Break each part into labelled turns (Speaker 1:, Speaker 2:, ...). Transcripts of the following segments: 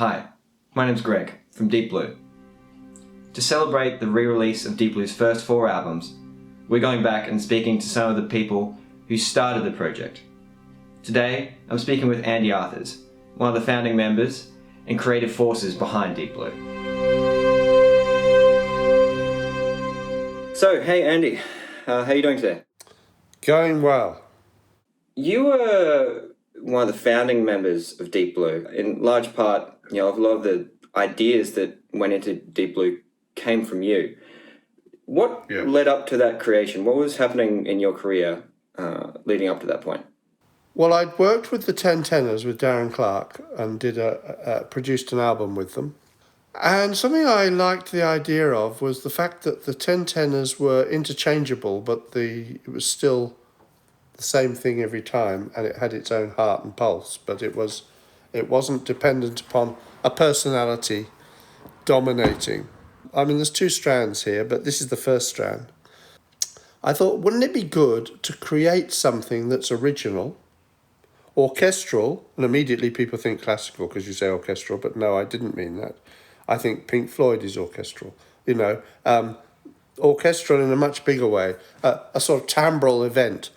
Speaker 1: Hi, my name's Greg from DeepBlue. To celebrate the re-release of DeepBlue's first 4 albums, we're going back and speaking to some of the people who started the project. Today, I'm speaking with Andy Arthurs, one of the founding members and creative forces behind DeepBlue. So, hey Andy, how are you doing today?
Speaker 2: Going well.
Speaker 1: You were one of the founding members of DeepBlue. In large part, a lot of the ideas that went into DeepBlue came from you. What led up to that creation? What was happening in your career leading up to that point?
Speaker 2: Well, I'd worked with the 10 Tenors with Darren Clark and produced an album with them. And something I liked the idea of was the fact that the 10 Tenors were interchangeable, but it was still the same thing every time, and it had its own heart and pulse, but it wasn't dependent upon a personality dominating. I mean, there's 2 strands here, but this is the first strand. I thought, wouldn't it be good to create something that's original, orchestral, and immediately people think classical because you say orchestral, but no, I didn't mean that. I think Pink Floyd is orchestral, orchestral in a much bigger way, a sort of timbral event.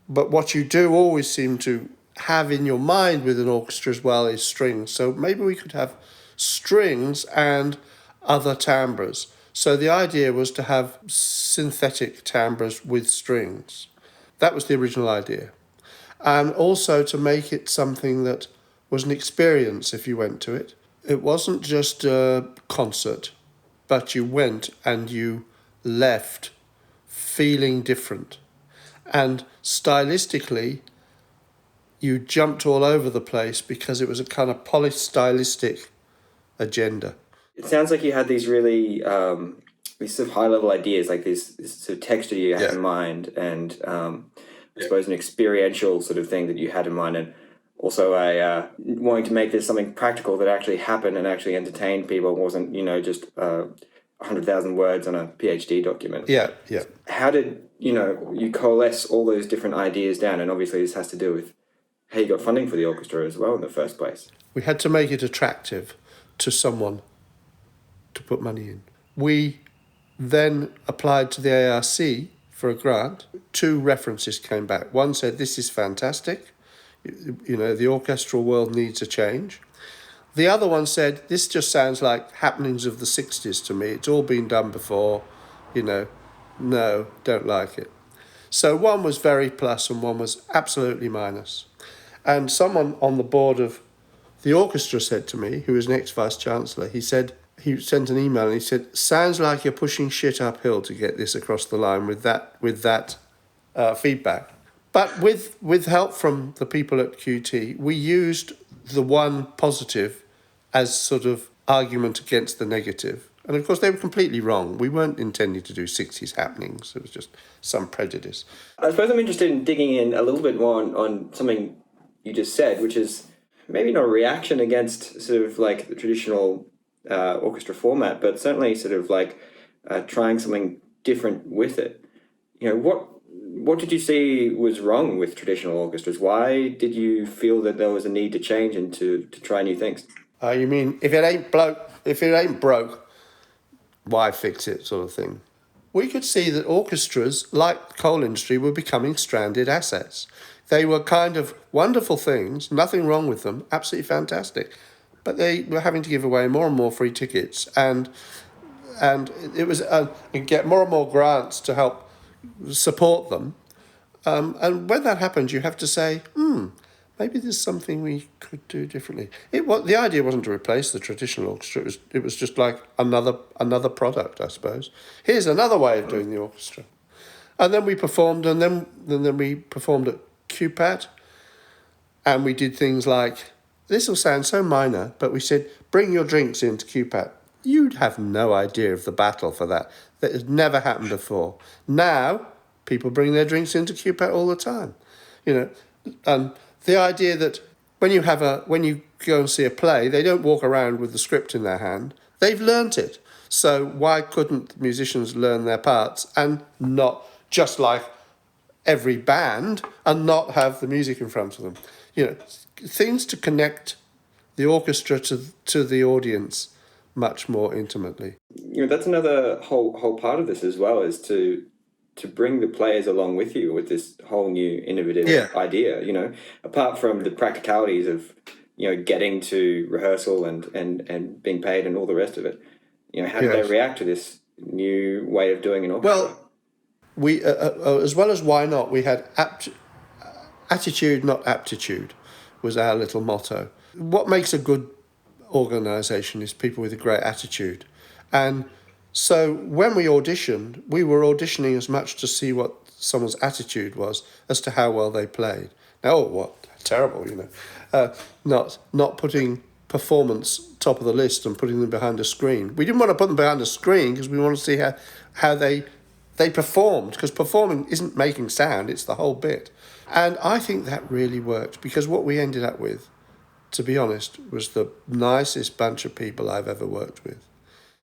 Speaker 2: But what you do always seem to have in your mind with an orchestra as well is strings. So maybe we could have strings and other timbres. So the idea was to have synthetic timbres with strings. That was the original idea. And also to make it something that was an experience if you went to it. It wasn't just a concert, but you went and you left feeling different. And stylistically, you jumped all over the place because it was a kind of polished stylistic agenda.
Speaker 1: It sounds like you had these really these sort of high-level ideas, like this sort of texture you had in mind, and I suppose an experiential sort of thing that you had in mind, and also wanting to make this something practical that actually happened and actually entertained people. It wasn't, just 100,000 words on a PhD document.
Speaker 2: Yeah.
Speaker 1: How did, you coalesce all those different ideas down? And obviously this has to do with how you got funding for the orchestra as well in the first place.
Speaker 2: We had to make it attractive to someone to put money in. We then applied to the ARC for a grant. 2 references came back. One said, this is fantastic. The orchestral world needs a change. The other one said, this just sounds like happenings of the 60s to me. It's all been done before, no, don't like it. So one was very plus and one was absolutely minus. And someone on the board of the orchestra said to me, who was an ex-vice-chancellor, he sent an email and he said, sounds like you're pushing shit uphill to get this across the line with that feedback. But with help from the people at QT, we used the one positive as sort of argument against the negative. And of course, they were completely wrong. We weren't intending to do 60s happenings. It was just some prejudice.
Speaker 1: I suppose I'm interested in digging in a little bit more on something you just said, which is maybe not a reaction against sort of like the traditional orchestra format, but certainly sort of like trying something different with it. What did you see was wrong with traditional orchestras? Why did you feel that there was a need to change and to try new things?
Speaker 2: You mean if it ain't broke, why fix it, sort of thing? We could see that orchestras, like the coal industry, were becoming stranded assets. They were kind of wonderful things, nothing wrong with them, absolutely fantastic, but they were having to give away more and more free tickets, and it was and get more and more grants to help support them. And when that happens, you have to say, maybe there's something we could do differently. The idea wasn't to replace the traditional orchestra. It was just like another product, I suppose. Here's another way of doing the orchestra. And then we performed, and then we performed at QPAT, and we did things like, this will sound so minor, but we said, bring your drinks into QPAT. You'd have no idea of the battle for that. That has never happened before. Now, people bring their drinks into QPAT all the time. The idea that when you go and see a play, they don't walk around with the script in their hand. They've learnt it. So why couldn't musicians learn their parts and not just like every band and not have the music in front of them? Things to connect the orchestra to the audience much more intimately.
Speaker 1: That's another whole part of this as well, is to bring the players along with you with this whole new innovative idea. Apart from the practicalities of getting to rehearsal and being paid and all the rest of it. How do they react to this new way of doing an orchestra?
Speaker 2: Well, we as well as why not, we had attitude, not aptitude, was our little motto. What makes a good organisation is people with a great attitude. And so when we auditioned, we were auditioning as much to see what someone's attitude was as to how well they played. Now, what terrible, not putting performance top of the list and putting them behind a screen. We didn't want to put them behind a screen because we want to see how they performed, because performing isn't making sound, it's the whole bit. And I think that really worked, because what we ended up with, to be honest, was the nicest bunch of people I've ever worked with.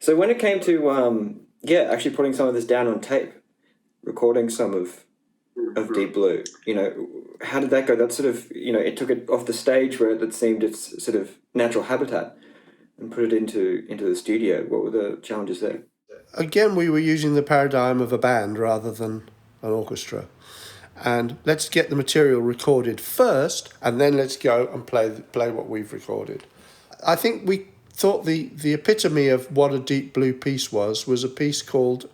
Speaker 1: So when it came to actually putting some of this down on tape, recording some of DeepBlue, how did that go? That sort of, it took it off the stage where it seemed its sort of natural habitat and put it into the studio. What were the challenges there?
Speaker 2: Again, we were using the paradigm of a band rather than an orchestra. And let's get the material recorded first, and then let's go and play what we've recorded. I think we thought the epitome of what a DeepBlue piece was a piece called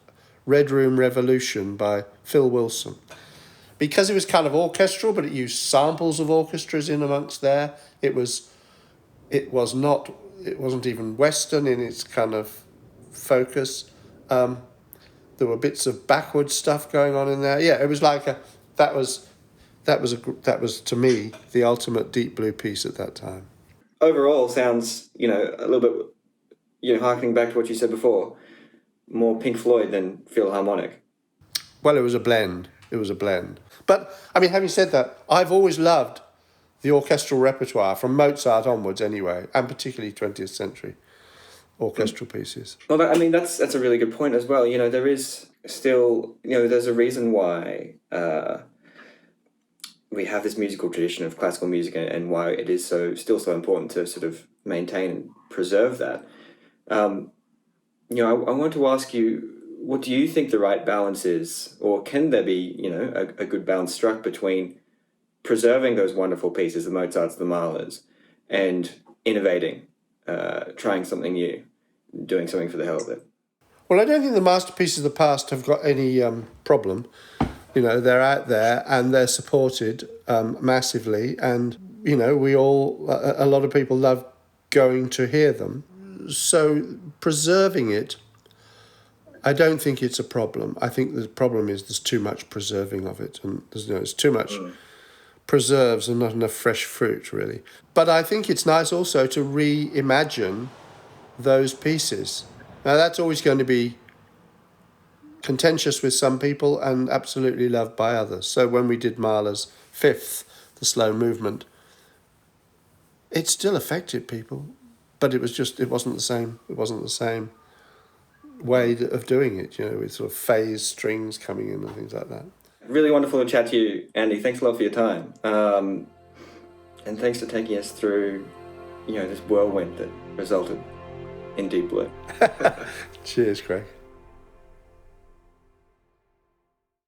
Speaker 2: Red Room Revolution by Phil Wilson. Because it was kind of orchestral, but it used samples of orchestras in amongst there. It wasn't even Western in its kind of focus. There were bits of backward stuff going on in there. Yeah, it was like that was to me the ultimate DeepBlue piece at that time.
Speaker 1: Overall, sounds a little bit harkening back to what you said before, more Pink Floyd than Philharmonic.
Speaker 2: Well, it was a blend. But I mean, having said that, I've always loved the orchestral repertoire from Mozart onwards, anyway, and particularly 20th century orchestral pieces.
Speaker 1: Well, that's a really good point as well. There is still, there's a reason why we have this musical tradition of classical music, and why it is still so important to sort of maintain and preserve that. I want to ask you, what do you think the right balance is, or can there be, a good balance struck between preserving those wonderful pieces, the Mozarts, the Mahlers, and innovating, trying something new, doing something for the hell of it?
Speaker 2: Well, I don't think the masterpieces of the past have got any problem. They're out there and they're supported massively, and a lot of people love going to hear them. So preserving it, I don't think it's a problem. I think the problem is there's too much preserving of it, and there's too much preserves and not enough fresh fruit, really. But I think it's nice also to reimagine those pieces. Now, that's always going to be contentious with some people and absolutely loved by others. So when we did Mahler's Fifth, the slow movement, it still affected people, but it wasn't the same way of doing it, with sort of phase strings coming in and things like that.
Speaker 1: Really wonderful to chat to you, Andy. Thanks a lot for your time. And thanks for taking us through, this whirlwind that resulted in DeepBlue.
Speaker 2: Cheers, Craig.